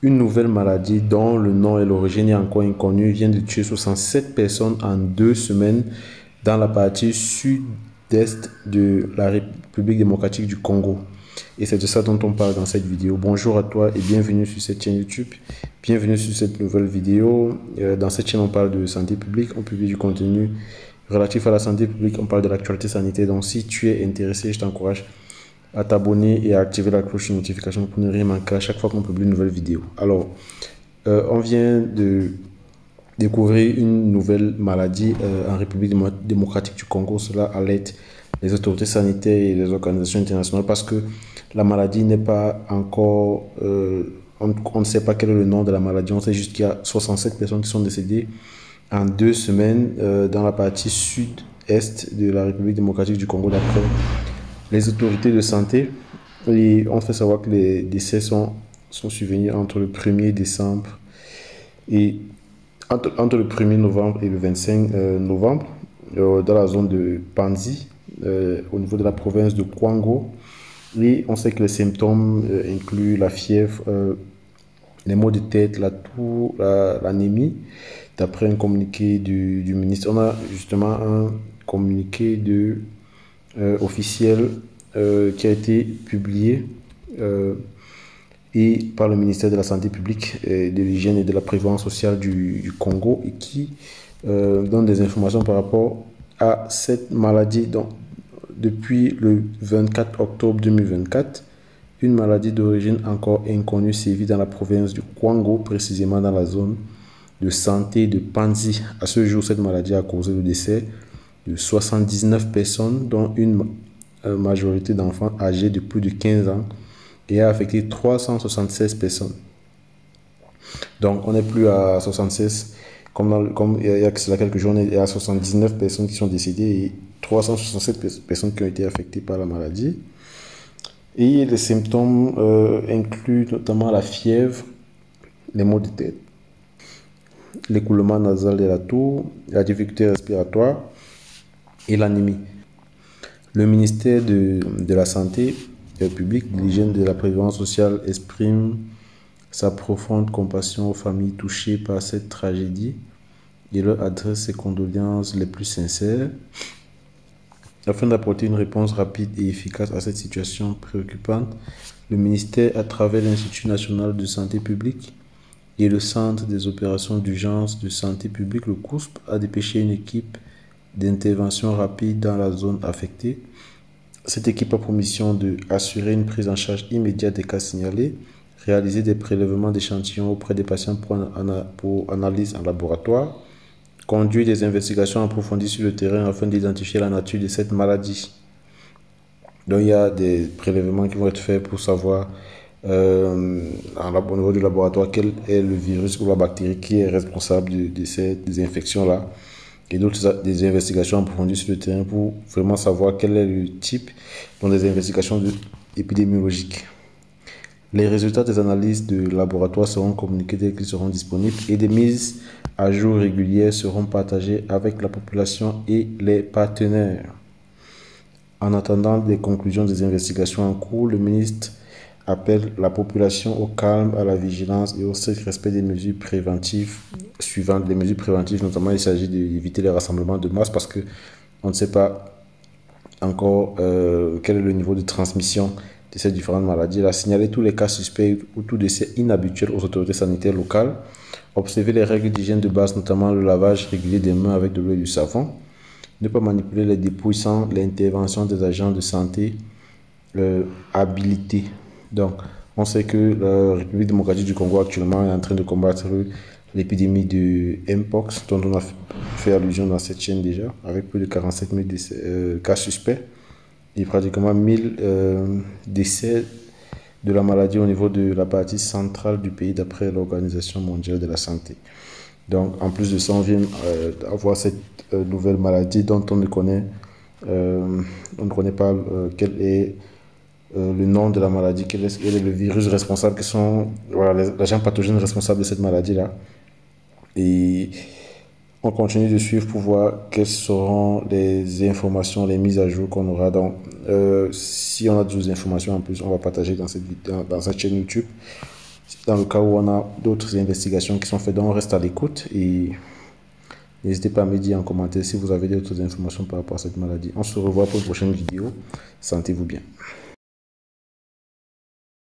Une nouvelle maladie dont le nom et l'origine est encore inconnue vient de tuer 67 personnes en 2 semaines dans la partie sud-est de la République démocratique du Congo. Et c'est de ça dont on parle dans cette vidéo. Bonjour à toi et bienvenue sur cette chaîne YouTube. Bienvenue sur cette nouvelle vidéo. Dans cette chaîne, on parle de santé publique. On publie du contenu relatif à la santé publique. On parle de l'actualité sanitaire. Donc si tu es intéressé, je t'encourage à t'abonner et à activer la cloche de notification pour ne rien manquer à chaque fois qu'on publie une nouvelle vidéo. Alors, on vient de découvrir une nouvelle maladie en République démocratique du Congo. Cela alerte les autorités sanitaires et les organisations internationales parce que la maladie n'est pas encore... on ne sait pas quel est le nom de la maladie. On sait juste qu'il y a 67 personnes qui sont décédées en 2 semaines dans la partie sud-est de la République démocratique du Congo d'après les autorités de santé. Et on fait savoir que les décès sont survenus entre le 1er décembre et entre le 1er novembre et le 25 novembre dans la zone de Panzi au niveau de la province de Kwango. Et on sait que les symptômes incluent la fièvre, les maux de tête, la toux, l'anémie. D'après un communiqué du ministre, on a justement un communiqué officiel qui a été publié et par le ministère de la Santé publique, de l'hygiène et de la prévention sociale du Congo et qui donne des informations par rapport à cette maladie. Donc, depuis le 24 octobre 2024, une maladie d'origine encore inconnue sévit dans la province du Kwango, précisément dans la zone de santé de Panzi. À ce jour, cette maladie a causé le décès de 79 personnes, dont une majorité d'enfants âgés de plus de 15 ans et a affecté 376 personnes. Donc, on n'est plus à 76, comme il y a cela quelques jours, on est à 79 personnes qui sont décédées et 367 personnes qui ont été affectées par la maladie. Et les symptômes incluent notamment la fièvre, les maux de tête, l'écoulement nasal de la toux, la difficulté respiratoire et l'anémie. Le ministère de la Santé publique, de l'hygiène et de la prévention sociale exprime sa profonde compassion aux familles touchées par cette tragédie et leur adresse ses condoléances les plus sincères. Afin d'apporter une réponse rapide et efficace à cette situation préoccupante, le ministère, à travers l'Institut national de santé publique et le Centre des opérations d'urgence de santé publique, le COUSP, a dépêché une équipe d'intervention rapide dans la zone affectée. Cette équipe a pour mission d'assurer une prise en charge immédiate des cas signalés, réaliser des prélèvements d'échantillons auprès des patients pour analyse en laboratoire, conduire des investigations approfondies sur le terrain afin d'identifier la nature de cette maladie. Donc il y a des prélèvements qui vont être faits pour savoir au niveau du laboratoire quel est le virus ou la bactérie qui est responsable de ces infections-là. Et d'autres des investigations approfondies sur le terrain pour vraiment savoir quel est le type dans des investigations épidémiologiques. Les résultats des analyses de laboratoire seront communiqués dès qu'ils seront disponibles et des mises à jour régulières seront partagées avec la population et les partenaires. En attendant les conclusions des investigations en cours, le ministre appelle la population au calme, à la vigilance et au strict respect des mesures préventives suivantes. Les mesures préventives, notamment, il s'agit d'éviter les rassemblements de masse parce qu'on ne sait pas encore quel est le niveau de transmission de ces différentes maladies. Il a signalé tous les cas suspects ou tout décès inhabituel aux autorités sanitaires locales. Observer les règles d'hygiène de base, notamment le lavage régulier des mains avec de l'eau et du savon. Ne pas manipuler les dépouilles sans l'intervention des agents de santé habilités. Donc, on sait que la République démocratique du Congo actuellement est en train de combattre l'épidémie de Mpox, dont on a fait allusion dans cette chaîne déjà, avec plus de 47 000 cas suspects et pratiquement 1000 décès de la maladie au niveau de la partie centrale du pays d'après l'Organisation mondiale de la santé. Donc, en plus de ça, on vient d'avoir cette nouvelle maladie dont on ne connaît pas quel est le nom de la maladie, quel est le virus responsable, qui sont voilà, les agents pathogènes responsables de cette maladie-là. Et on continue de suivre pour voir quelles seront les informations, les mises à jour qu'on aura. Donc, si on a d'autres informations en plus, on va partager dans cette chaîne YouTube. Dans le cas où on a d'autres investigations qui sont faites, donc on reste à l'écoute et n'hésitez pas à me dire en commentaire si vous avez d'autres informations par rapport à cette maladie. On se revoit pour une prochaine vidéo. Sentez-vous bien.